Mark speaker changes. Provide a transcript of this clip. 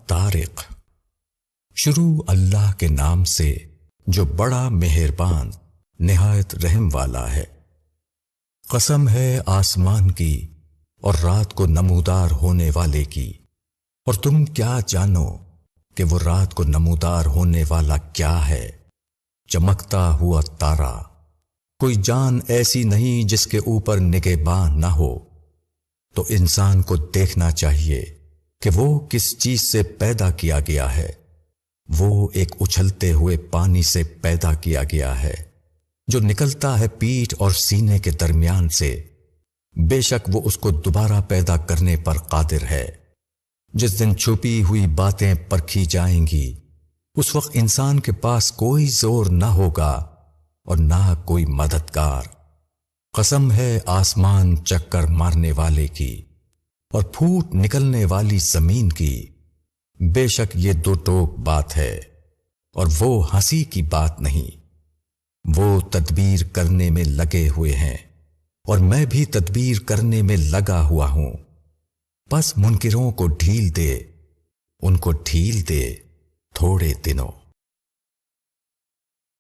Speaker 1: الطارق۔ شروع اللہ کے نام سے جو بڑا مہربان نہایت رحم والا ہے۔ قسم ہے آسمان کی اور رات کو نمودار ہونے والے کی، اور تم کیا جانو کہ وہ رات کو نمودار ہونے والا کیا ہے؟ چمکتا ہوا تارا۔ کوئی جان ایسی نہیں جس کے اوپر نگہبان نہ ہو، تو انسان کو دیکھنا چاہیے کہ وہ کس چیز سے پیدا کیا گیا ہے۔ وہ ایک اچھلتے ہوئے پانی سے پیدا کیا گیا ہے جو نکلتا ہے پیٹھ اور سینے کے درمیان سے۔ بے شک وہ اس کو دوبارہ پیدا کرنے پر قادر ہے۔ جس دن چھپی ہوئی باتیں پرکھی جائیں گی، اس وقت انسان کے پاس کوئی زور نہ ہوگا اور نہ کوئی مددگار۔ قسم ہے آسمان چکر مارنے والے کی اور پھوٹ نکلنے والی زمین کی، بے شک یہ دو ٹوک بات ہے اور وہ ہنسی کی بات نہیں۔ وہ تدبیر کرنے میں لگے ہوئے ہیں اور میں بھی تدبیر کرنے میں لگا ہوا ہوں۔ بس منکروں کو ڈھیل دے، ان کو ڈھیل دے تھوڑے دنوں۔